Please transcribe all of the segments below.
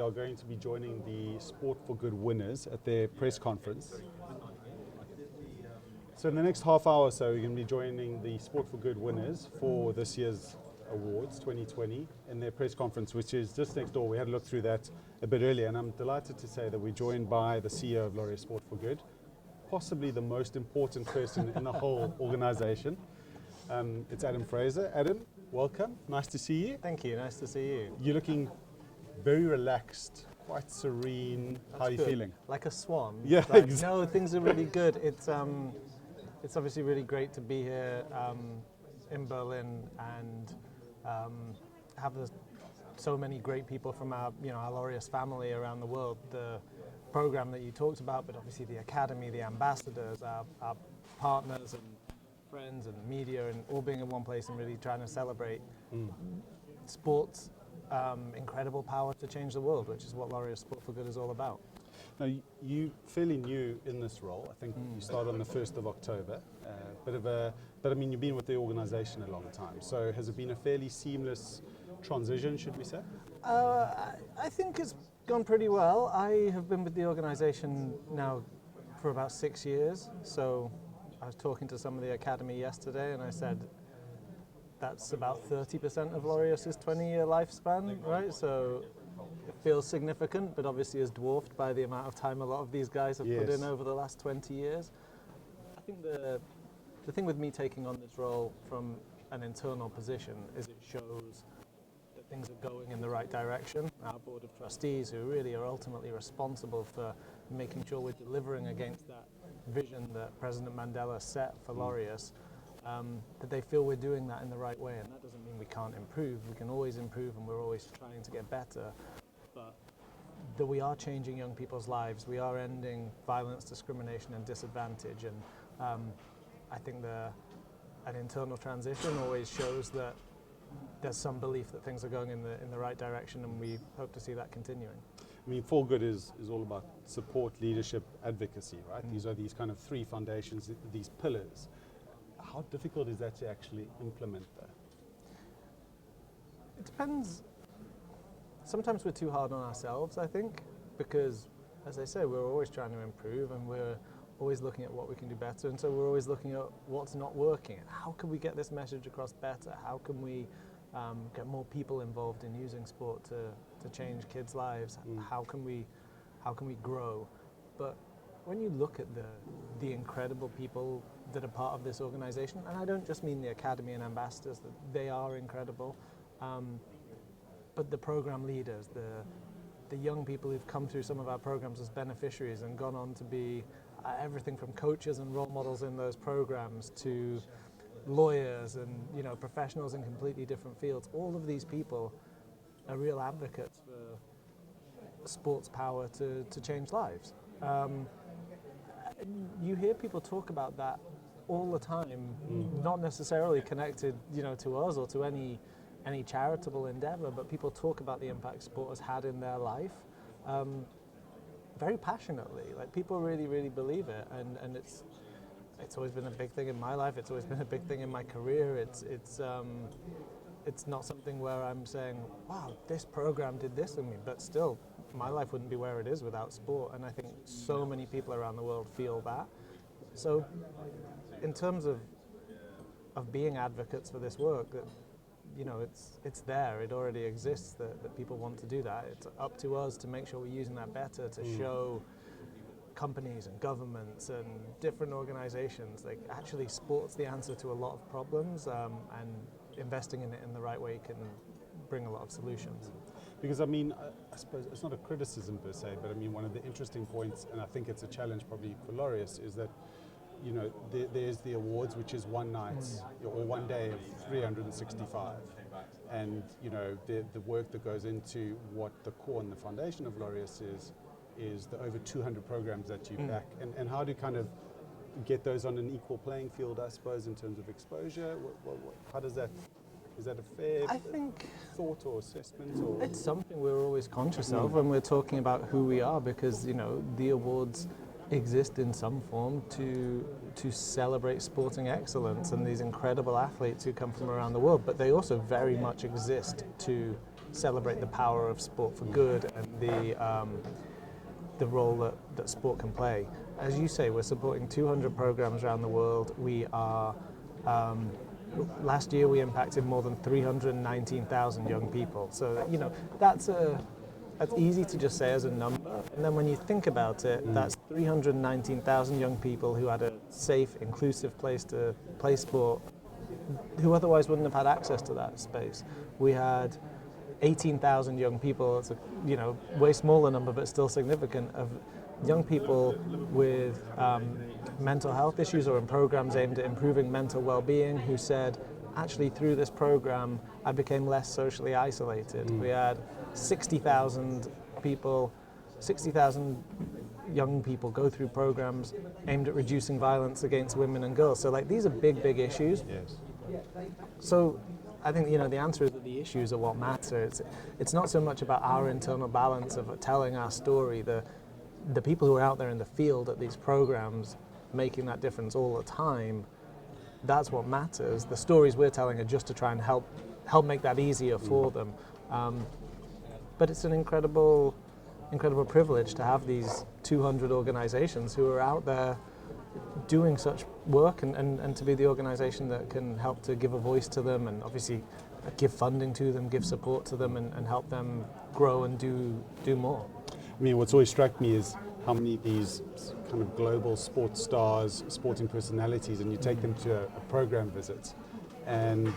are going to be joining the Sport for Good winners at their press conference. So in the next half hour or so, we're going to be joining the Sport for Good winners for this year's awards 2020 in their press conference, which is just next door. We had a look through that a bit earlier, and I'm delighted to say that we're joined by the CEO of Laureus Sport for Good, possibly the most important person in the whole organization. It's Adam Fraser. Adam, welcome. Nice to see you. Thank you. Nice to see you. You're looking very relaxed, quite serene. How are you feeling? Like a swan. Yeah, like, exactly. No, things are really good. It's obviously really great to be here in Berlin and have so many great people from our Laureus family around the world. The program that you talked about, but obviously the academy, the ambassadors, our partners and friends and media, and all being in one place and really trying to celebrate sports incredible power to change the world, which is what Laureus Sport for Good is all about. Now, you're fairly new in this role. I think you started on the 1st of October. But I mean, you've been with the organization a long time. So has it been a fairly seamless transition, should we say? I think it's gone pretty well. I have been with the organization now for about 6 years. So I was talking to some of the academy yesterday, and I said that's about 30% of Laureus's 20-year lifespan, right? So it feels significant, but obviously is dwarfed by the amount of time a lot of these guys have put in over the last 20 years. I think the thing with me taking on this role from an internal position is it shows that things are going in the right direction. Our board of trustees, who really are ultimately responsible for making sure we're delivering against that vision that President Mandela set for Laureus, that they feel we're doing that in the right way. And that doesn't mean we can't improve. We can always improve, and we're always trying to get better. But that we are changing young people's lives. We are ending violence, discrimination, and disadvantage. And I think an internal transition always shows that there's some belief that things are going in the right direction, and we hope to see that continuing. I mean, For Good is all about support, leadership, advocacy, right? These are these kind of three foundations, these pillars. How difficult is that to actually implement that? It depends. Sometimes we're too hard on ourselves, I think, because, as I say, we're always trying to improve, and we're always looking at what we can do better, and so we're always looking at what's not working. How can we get this message across better? How can we get more people involved in using sport to change kids' lives? How can we grow? But when you look at the incredible people that are part of this organization, and I don't just mean the academy and ambassadors, that they are incredible, but the program leaders, the young people who've come through some of our programs as beneficiaries and gone on to be everything from coaches and role models in those programs to lawyers and professionals in completely different fields. All of these people are real advocates for sports power to change lives. You hear people talk about that all the time, not necessarily connected to us or to any charitable endeavor, but people talk about the impact sport has had in their life very passionately. Like, people really, really believe it, and it's always been a big thing in my life. It's always been a big thing in my career. It's not something where I'm saying, wow, this program did this in me, but still, my life wouldn't be where it is without sport, and I think so many people around the world feel that. So in terms of being advocates for this work, that it's there, it already exists, that people want to do that. It's up to us to make sure we're using that better, to show companies and governments and different organizations, like, actually sport's the answer to a lot of problems, and investing in it in the right way can bring a lot of solutions. Because I mean, I suppose it's not a criticism per se, but I mean, one of the interesting points, and I think it's a challenge probably for Laureus, is that there's the awards, which is one night or one day of 365, and the work that goes into what the core and the foundation of Laureus is the over 200 programs that you back, and how to kind of get those on an equal playing field, I suppose, in terms of exposure. How does that? Is that a fair thought or assessment? Or? It's something we're always conscious of when we're talking about who we are, because the awards exist in some form to celebrate sporting excellence and these incredible athletes who come from around the world, but they also very much exist to celebrate the power of sport for good and the role that sport can play. As you say, we're supporting 200 programs around the world. We are, last year we impacted more than 319,000 young people. So, that's easy to just say as a number. And then when you think about it, that's 319,000 young people who had a safe, inclusive place to play sport, who otherwise wouldn't have had access to that space. We had 18,000 young people, it's a way smaller number but still significant, of young people with mental health issues or in programs aimed at improving mental well-being who said, actually through this program I became less socially isolated. We had 60,000 young people go through programs aimed at reducing violence against women and girls. So these are big issues. Yes. So I think the answer is that the issues are what matter. It's not so much about our internal balance of telling our story. The people who are out there in the field at these programs making that difference all the time, that's what matters. The stories we're telling are just to try and help make that easier for them. But it's an incredible privilege to have these 200 organizations who are out there doing such work and to be the organization that can help to give a voice to them and obviously give funding to them, give support to them and help them grow and do more. I mean, what's always struck me is how many of these kind of global sports stars, sporting personalities, and you take them to a program visit and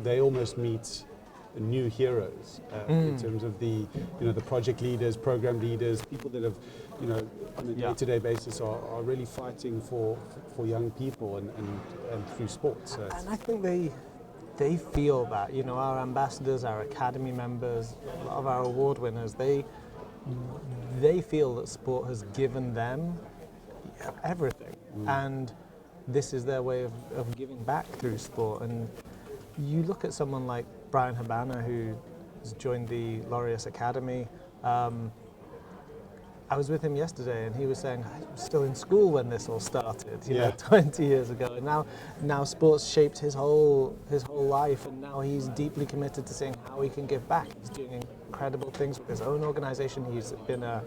they almost meet new heroes in terms of the project leaders, program leaders, people that have on a day-to-day basis are really fighting for young people and through sports. So and I think they feel that our ambassadors, our academy members, a lot of our award winners, they feel that sport has given them everything, and this is their way of giving back through sport. And you look at someone like Brian Habana, who has joined the Laureus Academy. I was with him yesterday, and he was saying, I was still in school when this all started, 20 years ago. And now sports shaped his whole life, and now he's deeply committed to seeing how he can give back. He's doing incredible things with his own organization. He's been a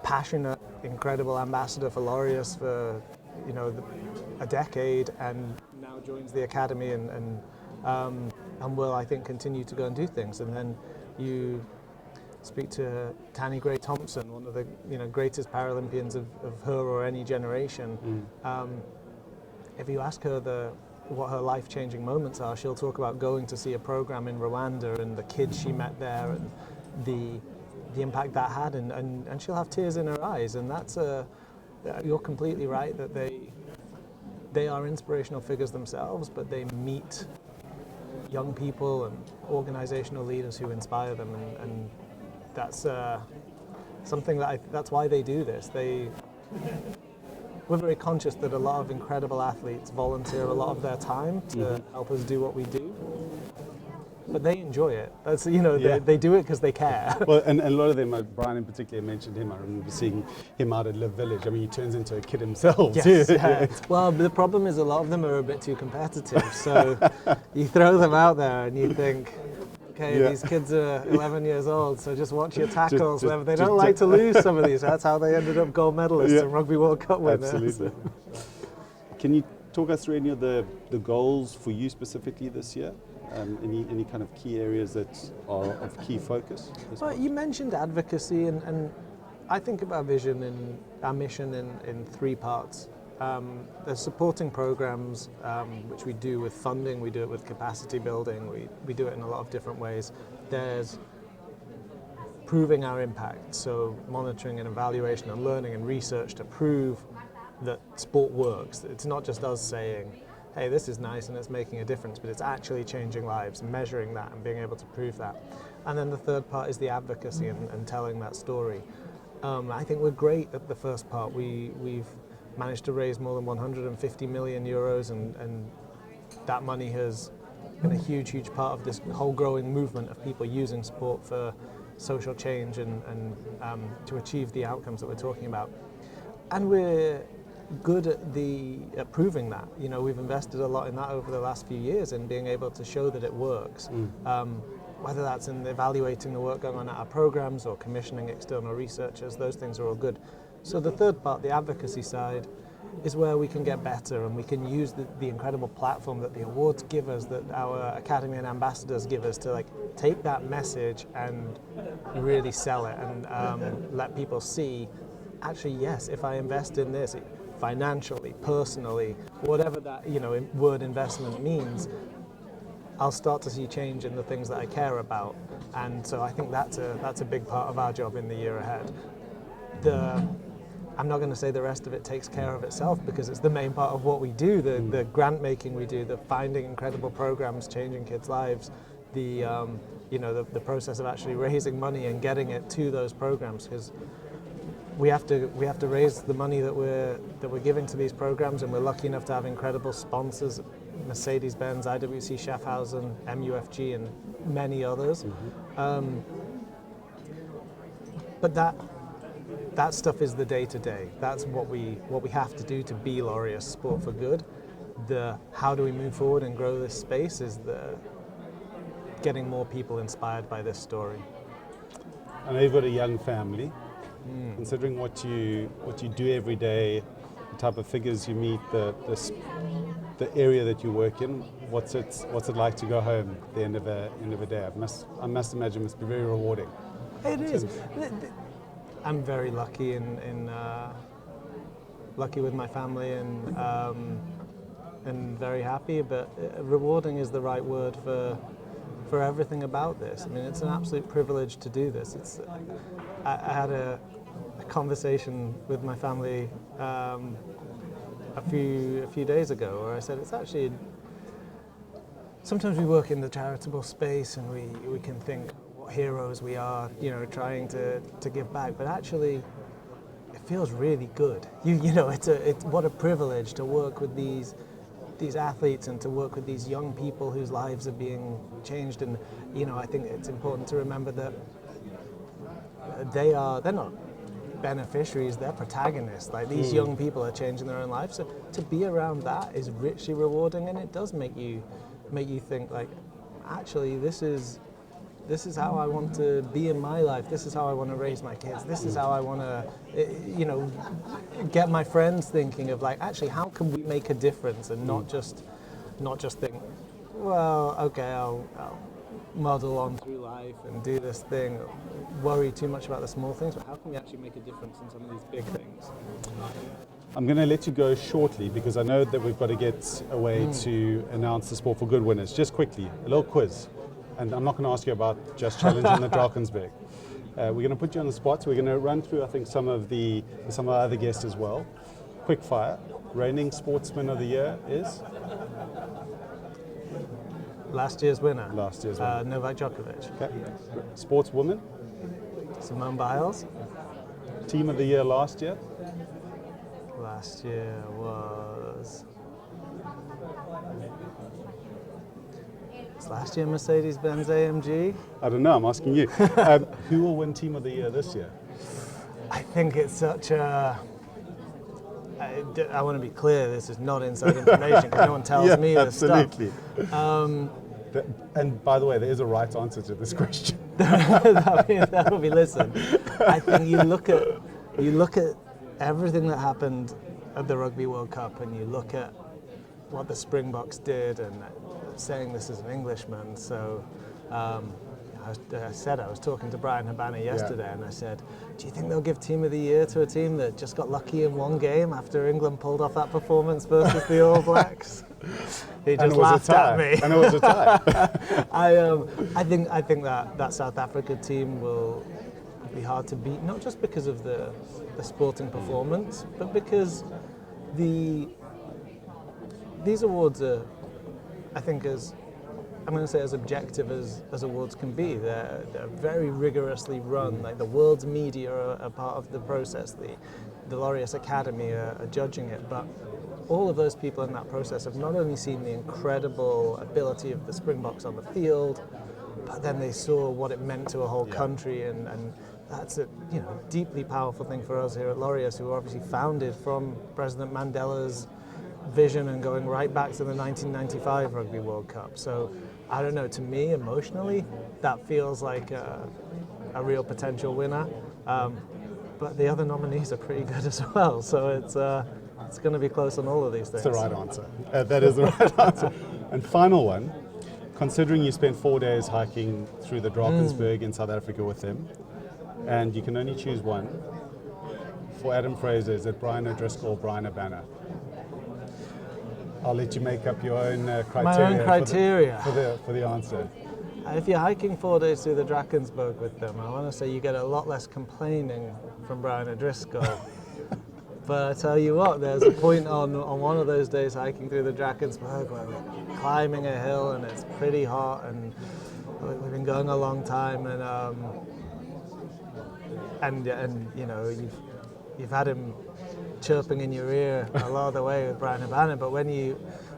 passionate, incredible ambassador for Laureus for a decade, and now joins the academy and will, I think, continue to go and do things. And then you speak to Tanni Gray-Thompson, one of the greatest Paralympians of her or any generation. If you ask her what her life-changing moments are, she'll talk about going to see a program in Rwanda and the kids she met there and the impact that had, and she'll have tears in her eyes. And that's you're completely right that they are inspirational figures themselves, but they meet young people and organizational leaders who inspire them, and that's something that's why they do this. We're very conscious that a lot of incredible athletes volunteer a lot of their time to help us do what we do, but they enjoy it. That's they do it because they care. Well, and a lot of them, Brian in particular mentioned him. I remember seeing him out at Live Village. I mean, he turns into a kid himself. Yes, yeah. Well, the problem is a lot of them are a bit too competitive. So you throw them out there and you think, okay, these kids are 11 years old, so just watch your tackles. They don't like to lose some of these. That's how they ended up gold medalists and Rugby World Cup winners. Absolutely. Can you talk us through any of the goals for you specifically this year? Any kind of key areas that are of key focus? Well, you mentioned advocacy, and I think about vision and our mission in three parts. There's supporting programs, which we do with funding, we do it with capacity building, we do it in a lot of different ways. There's proving our impact, so monitoring and evaluation and learning and research to prove that sport works. It's not just us saying, hey, this is nice and it's making a difference, but it's actually changing lives, measuring that and being able to prove that. And then the third part is the advocacy and telling that story. I think we're great at the first part. We've managed to raise more than 150 million euros, and that money has been a huge part of this whole growing movement of people using sport for social change and to achieve the outcomes that we're talking about. And we're good at proving that. We've invested a lot in that over the last few years in being able to show that it works. whether that's in evaluating the work going on at our programs or commissioning external researchers, those things are all good. So the third part, the advocacy side, is where we can get better and we can use the incredible platform that the awards give us, that our Academy and ambassadors give us, to like take that message and really sell it and let people see, actually, yes, if I invest in this financially, personally, whatever that word investment means, I'll start to see change in the things that I care about. And so I think that's a big part of our job in the year ahead. I'm not going to say the rest of it takes care of itself, because it's the main part of what we do, the grant making we do, the finding incredible programs, changing kids' lives, the process of actually raising money and getting it to those programs, because we have to raise the money that we're giving to these programs, and we're lucky enough to have incredible sponsors, Mercedes-Benz, IWC Schaffhausen, MUFG, and many others. But that stuff is the day-to-day. That's what we have to do to be Laureus Sport for Good. The how do we move forward and grow this space is the getting more people inspired by this story. I know you've got a young family. Considering what you do every day, the type of figures you meet, the area that you work in, what's it like to go home at the end of a day? I must imagine it must be very rewarding. It is. I'm very lucky lucky with my family and very happy, but rewarding is the right word for everything about this. I mean, it's an absolute privilege to do this. I had a conversation with my family a few days ago where I said it's actually, sometimes we work in the charitable space and we can think what heroes we are, trying to give back, but actually it feels really good. It's what a privilege to work with these athletes and to work with these young people whose lives are being changed. And I think it's important to remember that they're not beneficiaries, they're protagonists. Like, these young people are changing their own lives. So to be around that is richly rewarding, and it does make you think, like, actually this is how I want to be in my life. This is how I want to raise my kids. This is how I want to, get my friends thinking of, like, actually, how can we make a difference, and not just think, well, okay, I'll muddle on through life and do this thing, worry too much about the small things, but how can we actually make a difference in some of these big things? I'm going to let you go shortly because I know that we've got to get away to announce the Sport for Good winners. Just quickly, a little quiz. And I'm not going to ask you about Just Challenge in the Drakensberg. We're going to put you on the spot. So we're going to run through, I think, some of our other guests as well. Quick fire. Reigning Sportsman of the Year is? Last year's winner. Novak Djokovic. Okay. Sportswoman? Simone Biles. Team of the Year last year? Last year was last year Mercedes-Benz AMG? I don't know, I'm asking you. Who will win Team of the Year this year? I think it's such a... I want to be clear, this is not inside information because no one tells me this absolutely. stuff. And by the way, there is a right answer to this question. that will be, listen, I think you look at everything that happened at the Rugby World Cup, and you look at what the Springboks did, and saying this is an Englishman. So I was talking to Brian Habana yesterday, and I said, do you think they'll give Team of the Year to a team that just got lucky in one game after England pulled off that performance versus the All Blacks? He just laughed at me. And it was a tie. I think that South Africa team will be hard to beat, not just because of the sporting performance, but because these awards are, I think, as objective as awards can be. They're very rigorously run. Like, the world's media are a part of the process. The Laureus Academy are judging it, but all of those people in that process have not only seen the incredible ability of the Springboks on the field, but then they saw what it meant to a whole country, and that's a deeply powerful thing for us here at Laureus, who are obviously founded from President Mandela's vision and going right back to the 1995 Rugby World Cup. So I don't know, to me, emotionally, that feels like a real potential winner. But the other nominees are pretty good as well, so it's going to be close on all of these things. That's the right answer. That is the right answer. And final one, considering you spent 4 days hiking through the Drakensberg in South Africa with them, and you can only choose one, for Adam Fraser, is it Brian O'Driscoll or Brian O'Banner? I'll let you make up your own criteria. My own criteria. For the answer. If you're hiking 4 days through the Drakensberg with them, I want to say you get a lot less complaining from Brian O'Driscoll. But I tell you what, there's a point on one of those days hiking through the Drakensberg where we're climbing a hill and it's pretty hot and we've been going a long time and you know you've had him chirping in your ear a lot of the way with Brian O'Banner, but when he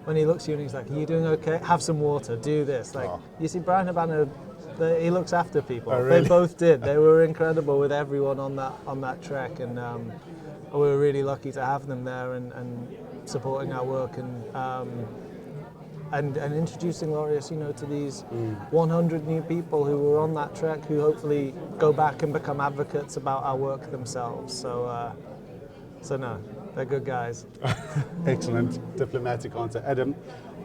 looks at you and he's like, "Are you doing okay? Have some water. Do this." Like you see, Brian O'Banner, he looks after people. Oh, really? They both did. They were incredible with everyone on that trek, and we were really lucky to have them there and supporting our work and introducing Laureus, you know, to these 100 new people who were on that trek, who hopefully go back and become advocates about our work themselves. So no, they're good guys. Excellent diplomatic answer. Adam,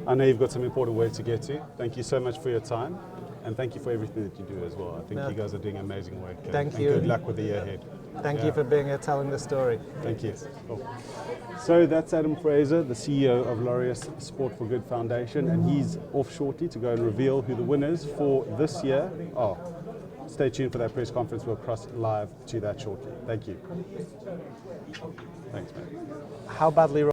I know you've got some important work to get to. Thank you so much for your time, and thank you for everything that you do as well. I think you guys are doing amazing work. Thank you. Good luck with the year ahead. Thank you for being here telling the story. Thank you. Cool. So that's Adam Fraser, the CEO of Laureus Sport for Good Foundation, and he's off shortly to go and reveal who the winners for this year are. Stay tuned for that press conference. We'll cross live to that shortly. Thank you. Thanks, man. How badly